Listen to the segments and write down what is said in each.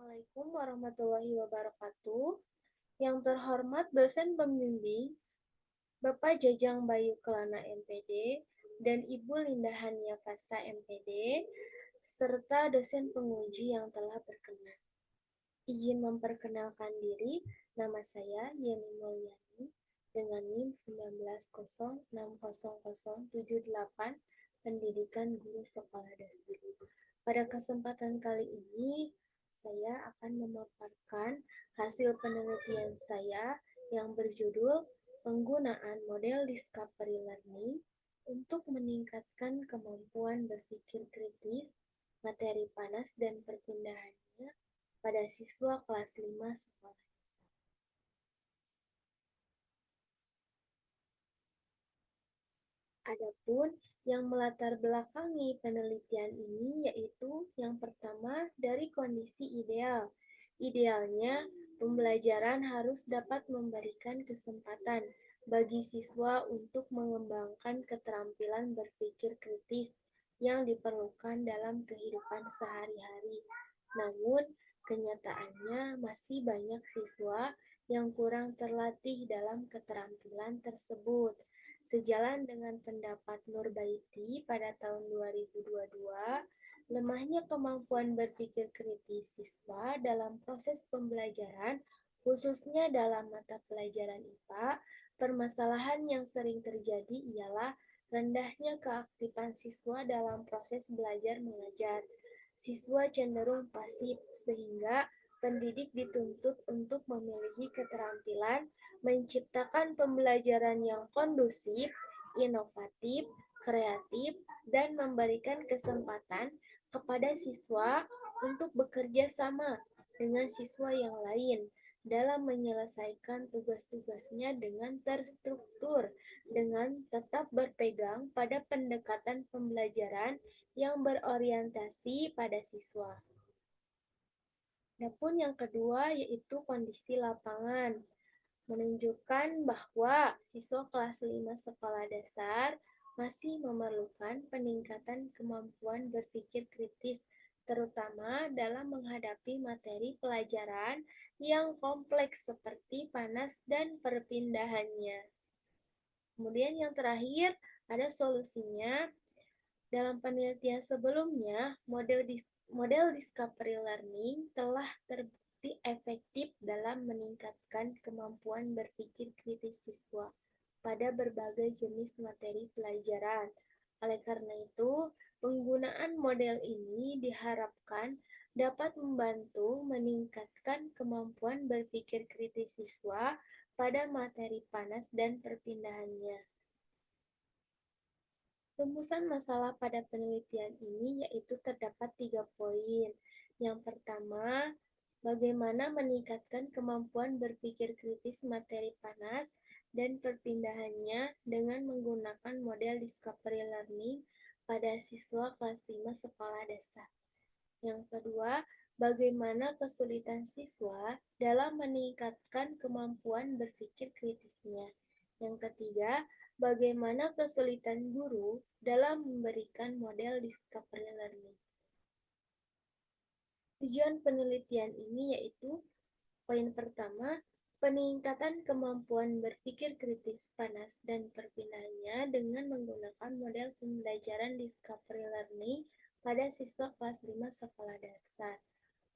Assalamualaikum warahmatullahi wabarakatuh. Yang terhormat dosen pembimbing, Bapak Jajang Bayu Kelana MPD dan Ibu Linda Hania Fasa MPD, serta dosen penguji yang telah berkenan. Izin memperkenalkan diri, nama saya Yeni Mulyani dengan NIM 19060078, Pendidikan Guru Sekolah Dasar. Pada kesempatan kali ini, saya akan memaparkan hasil penelitian saya yang berjudul Penggunaan Model Discovery Learning untuk meningkatkan kemampuan berpikir kritis, materi panas dan perpindahannya pada siswa kelas 5 sekolah dasar. Adapun yang melatar belakangi penelitian ini yaitu yang pertama dari kondisi ideal. Idealnya, pembelajaran harus dapat memberikan kesempatan bagi siswa untuk mengembangkan keterampilan berpikir kritis yang diperlukan dalam kehidupan sehari-hari. Namun, kenyataannya masih banyak siswa yang kurang terlatih dalam keterampilan tersebut. Sejalan dengan pendapat Nurbaiti pada tahun 2022, lemahnya kemampuan berpikir kritis siswa dalam proses pembelajaran, khususnya dalam mata pelajaran IPA, permasalahan yang sering terjadi ialah rendahnya keaktifan siswa dalam proses belajar mengajar. Siswa cenderung pasif, sehingga pendidik dituntut untuk memiliki keterampilan menciptakan pembelajaran yang kondusif, inovatif, kreatif, dan memberikan kesempatan kepada siswa untuk bekerja sama dengan siswa yang lain dalam menyelesaikan tugas-tugasnya dengan terstruktur, dengan tetap berpegang pada pendekatan pembelajaran yang berorientasi pada siswa. Adapun yang kedua yaitu kondisi lapangan, menunjukkan bahwa siswa kelas 5 sekolah dasar masih memerlukan peningkatan kemampuan berpikir kritis, terutama dalam menghadapi materi pelajaran yang kompleks seperti panas dan perpindahannya. Kemudian yang terakhir, ada solusinya. Dalam penelitian sebelumnya, model discovery learning telah terbukti efektif dalam meningkatkan kemampuan berpikir kritis siswa pada berbagai jenis materi pelajaran. Oleh karena itu, penggunaan model ini diharapkan dapat membantu meningkatkan kemampuan berpikir kritis siswa pada materi panas dan perpindahannya. Rumusan masalah pada penelitian ini yaitu terdapat 3 poin. Yang pertama, bagaimana meningkatkan kemampuan berpikir kritis materi panas dan perpindahannya dengan menggunakan model discovery learning pada siswa kelas 5 sekolah dasar. Yang kedua, bagaimana kesulitan siswa dalam meningkatkan kemampuan berpikir kritisnya. Yang ketiga, bagaimana kesulitan guru dalam memberikan model discovery learning. Tujuan penelitian ini yaitu poin pertama, peningkatan kemampuan berpikir kritis panas dan perpindahannya dengan menggunakan model pembelajaran discovery learning pada siswa kelas 5 sekolah dasar.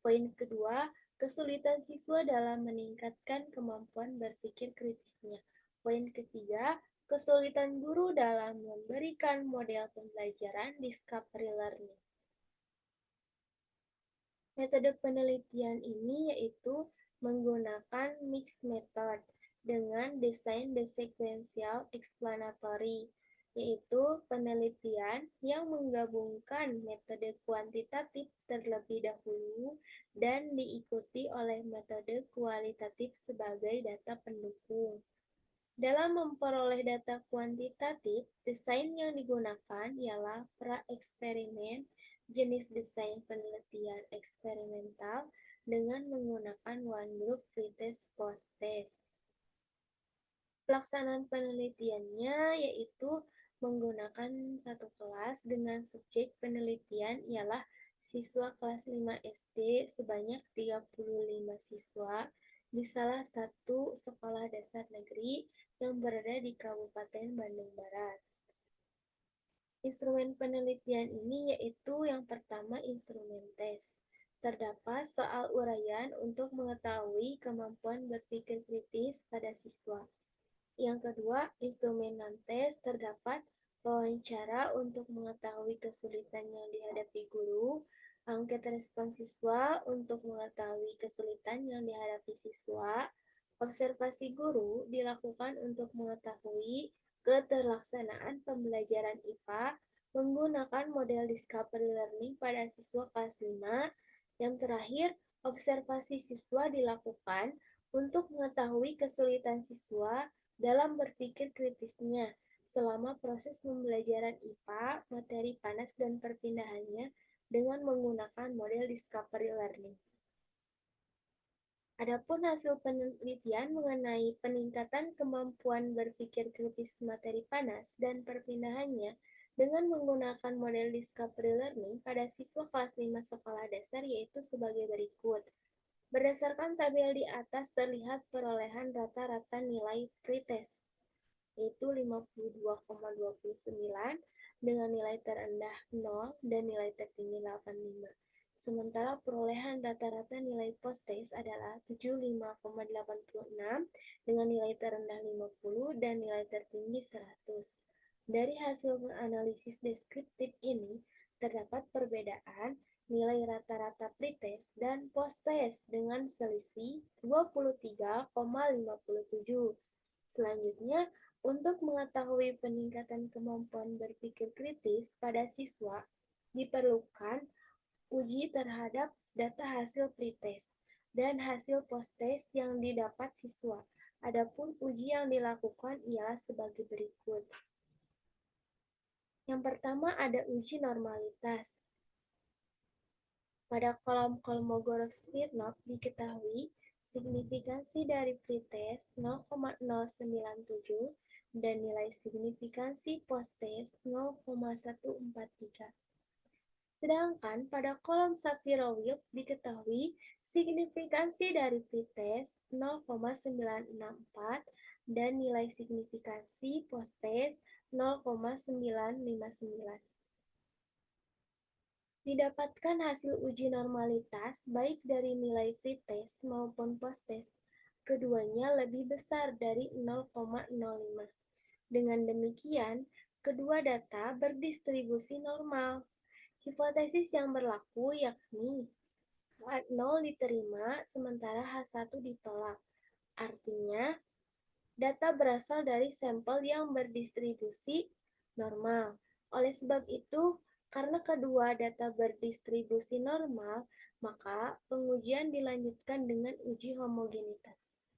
Poin kedua, kesulitan siswa dalam meningkatkan kemampuan berpikir kritisnya. Poin ketiga, kesulitan guru dalam memberikan model pembelajaran discovery learning. Metode penelitian ini yaitu menggunakan mixed method dengan desain the sequential explanatory, yaitu penelitian yang menggabungkan metode kuantitatif terlebih dahulu dan diikuti oleh metode kualitatif sebagai data pendukung. Dalam memperoleh data kuantitatif, desain yang digunakan ialah pra-eksperimen, jenis desain penelitian eksperimental dengan menggunakan one group pretest post-test. Pelaksanaan penelitiannya yaitu menggunakan satu kelas dengan subjek penelitian ialah siswa kelas 5 SD sebanyak 35 siswa di salah satu sekolah dasar negeri yang berada di Kabupaten Bandung Barat. Instrumen penelitian ini yaitu yang pertama instrumen tes. Terdapat soal uraian untuk mengetahui kemampuan berpikir kritis pada siswa. Yang kedua, instrumen non-tes terdapat wawancara untuk mengetahui kesulitan yang dihadapi guru, angket respon siswa untuk mengetahui kesulitan yang dihadapi siswa, observasi guru dilakukan untuk mengetahui keterlaksanaan pembelajaran IPA menggunakan model discovery learning pada siswa kelas 5. Yang terakhir, observasi siswa dilakukan untuk mengetahui kesulitan siswa dalam berpikir kritisnya selama proses pembelajaran IPA, materi panas dan perpindahannya dengan menggunakan model discovery learning. Adapun hasil penelitian mengenai peningkatan kemampuan berpikir kritis materi panas dan perpindahannya dengan menggunakan model discovery learning pada siswa kelas 5 sekolah dasar yaitu sebagai berikut. Berdasarkan tabel di atas terlihat perolehan rata-rata nilai pretest, yaitu 52,29 dengan nilai terendah 0 dan nilai tertinggi 85. Sementara perolehan rata-rata nilai post-test adalah 75,86 dengan nilai terendah 50 dan nilai tertinggi 100. Dari hasil analisis deskriptif ini, terdapat perbedaan nilai rata-rata pretest dan post-test dengan selisih 23,57. Selanjutnya, untuk mengetahui peningkatan kemampuan berpikir kritis pada siswa, diperlukan uji terhadap data hasil pretest dan hasil post-test yang didapat siswa. Adapun uji yang dilakukan ialah sebagai berikut. Yang pertama ada uji normalitas. Pada kolom Kolmogorov-Smirnov diketahui signifikansi dari pretest 0,097 dan nilai signifikansi post-test 0,143. Sedangkan pada kolom Shapiro-Wilk diketahui signifikansi dari pretest 0,964 dan nilai signifikansi post-test 0,959. Didapatkan hasil uji normalitas baik dari nilai pretest maupun post-test, keduanya lebih besar dari 0,05. Dengan demikian, kedua data berdistribusi normal. Hipotesis yang berlaku yakni H0 diterima sementara H1 ditolak. Artinya, data berasal dari sampel yang berdistribusi normal. Oleh sebab itu, karena kedua data berdistribusi normal, maka pengujian dilanjutkan dengan uji homogenitas.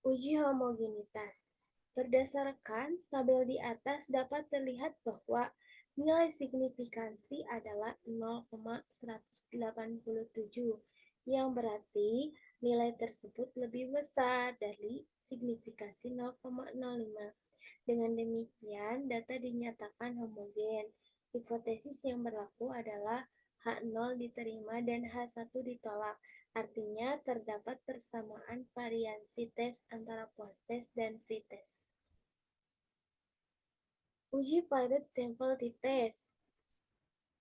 Uji homogenitas. Berdasarkan tabel di atas dapat terlihat bahwa nilai signifikansi adalah 0,187, yang berarti nilai tersebut lebih besar dari signifikansi 0,05. Dengan demikian, data dinyatakan homogen. Hipotesis yang berlaku adalah H0 diterima dan H1 ditolak. Artinya, terdapat persamaan variansi tes antara post-test dan pretest. Uji pilot sample t-test.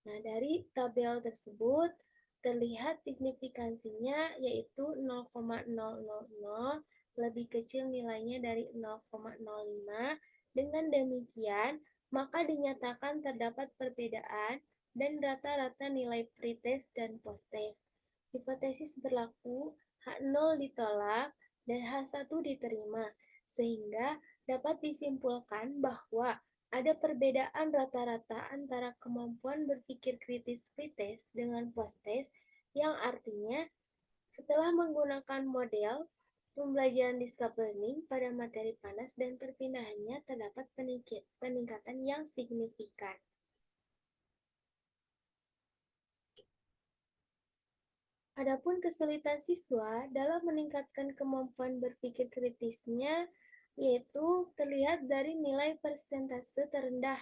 Nah, dari tabel tersebut, terlihat signifikansinya yaitu 0,000, lebih kecil nilainya dari 0,05. Dengan demikian, maka dinyatakan terdapat perbedaan dan rata-rata nilai pretest dan post-test. Hipotesis berlaku H0 ditolak dan H1 diterima, sehingga dapat disimpulkan bahwa ada perbedaan rata-rata antara kemampuan berpikir kritis pretest dengan post-test, yang artinya setelah menggunakan model pembelajaran discovery learning pada materi panas dan perpindahannya terdapat peningkatan yang signifikan. Adapun kesulitan siswa dalam meningkatkan kemampuan berpikir kritisnya yaitu terlihat dari nilai persentase terendah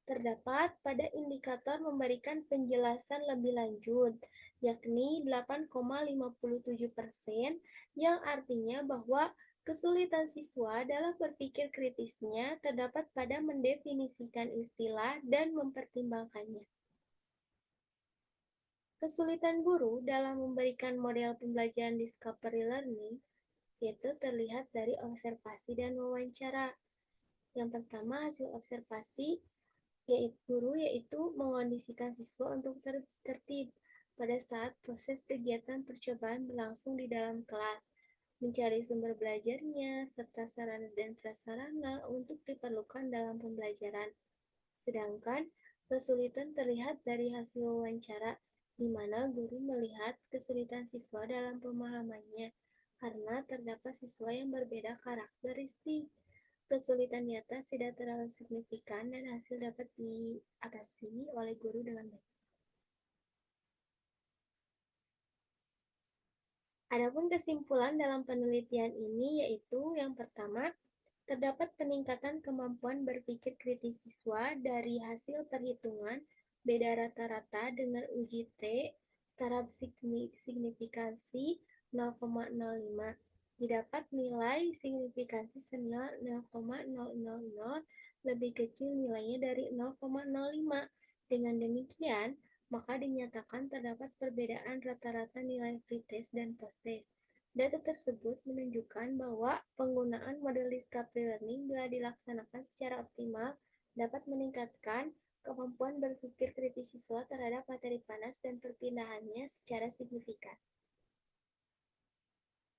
terdapat pada indikator memberikan penjelasan lebih lanjut, yakni 8,57%, yang artinya bahwa kesulitan siswa dalam berpikir kritisnya terdapat pada mendefinisikan istilah dan mempertimbangkannya. Kesulitan guru dalam memberikan model pembelajaran discovery learning yaitu terlihat dari observasi dan wawancara. Yang pertama, hasil observasi yaitu mengondisikan siswa untuk tertib pada saat proses kegiatan percobaan berlangsung di dalam kelas, mencari sumber belajarnya, serta sarana dan prasarana untuk diperlukan dalam pembelajaran. Sedangkan kesulitan terlihat dari hasil wawancara, di mana guru melihat kesulitan siswa dalam pemahamannya, karena terdapat siswa yang berbeda karakteristik. Kesulitan di atas tidak terlalu signifikan dan hasil dapat diatasi oleh guru dengan baik. Adapun kesimpulan dalam penelitian ini yaitu yang pertama, terdapat peningkatan kemampuan berpikir kritis siswa dari hasil perhitungan beda rata-rata dengan uji T taraf signifikansi 0,05. Didapat nilai signifikansi senilai 0,000 lebih kecil nilainya dari 0,05. Dengan demikian, maka dinyatakan terdapat perbedaan rata-rata nilai pretest dan post-test. Data tersebut menunjukkan bahwa penggunaan model discovery learning bila dilaksanakan secara optimal dapat meningkatkan kemampuan berpikir kritis siswa terhadap materi panas dan perpindahannya secara signifikan.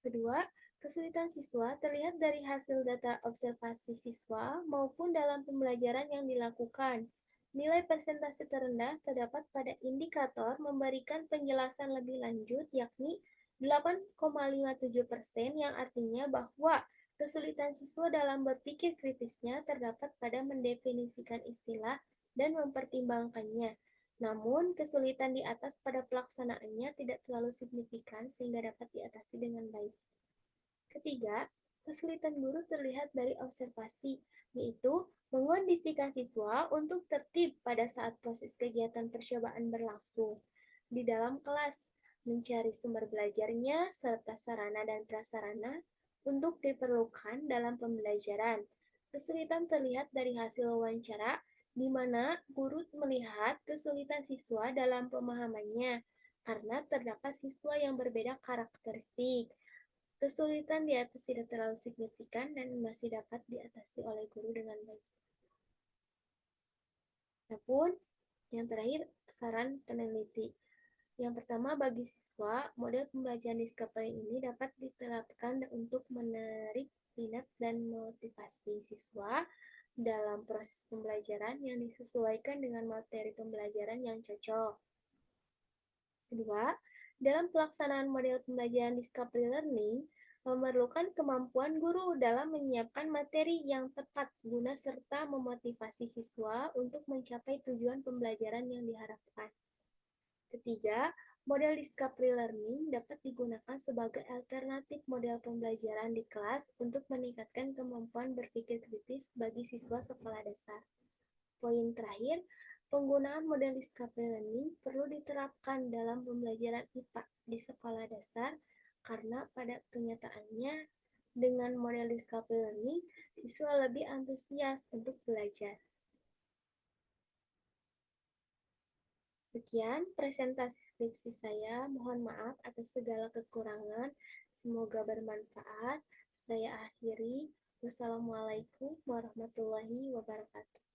Kedua, kesulitan siswa terlihat dari hasil data observasi siswa maupun dalam pembelajaran yang dilakukan. Nilai persentase terendah terdapat pada indikator memberikan penjelasan lebih lanjut, yakni 8,57%, yang artinya bahwa kesulitan siswa dalam berpikir kritisnya terdapat pada mendefinisikan istilah dan mempertimbangkannya. Namun, kesulitan di atas pada pelaksanaannya tidak terlalu signifikan sehingga dapat diatasi dengan baik. Ketiga, kesulitan guru terlihat dari observasi, yaitu mengondisikan siswa untuk tertib pada saat proses kegiatan percobaan berlangsung di dalam kelas, mencari sumber belajarnya, serta sarana dan prasarana untuk diperlukan dalam pembelajaran. Kesulitan terlihat dari hasil wawancara, di mana guru melihat kesulitan siswa dalam pemahamannya, karena terdapat siswa yang berbeda karakteristik. Kesulitan di atas tidak terlalu signifikan dan masih dapat diatasi oleh guru dengan baik. Namun, yang terakhir, saran peneliti. Yang pertama, bagi siswa, model pembelajaran discovery ini dapat diterapkan untuk menarik minat dan motivasi siswa dalam proses pembelajaran yang disesuaikan dengan materi pembelajaran yang cocok. Kedua, dalam pelaksanaan model pembelajaran discovery learning, memerlukan kemampuan guru dalam menyiapkan materi yang tepat guna serta memotivasi siswa untuk mencapai tujuan pembelajaran yang diharapkan. Ketiga, model discovery learning dapat digunakan sebagai alternatif model pembelajaran di kelas untuk meningkatkan kemampuan berpikir kritis bagi siswa sekolah dasar. Poin terakhir, penggunaan model discovery learning perlu diterapkan dalam pembelajaran IPA di sekolah dasar karena pada kenyataannya dengan model discovery learning, siswa lebih antusias untuk belajar. Sekian presentasi skripsi saya. Mohon maaf atas segala kekurangan. Semoga bermanfaat. Saya akhiri. Wassalamualaikum warahmatullahi wabarakatuh.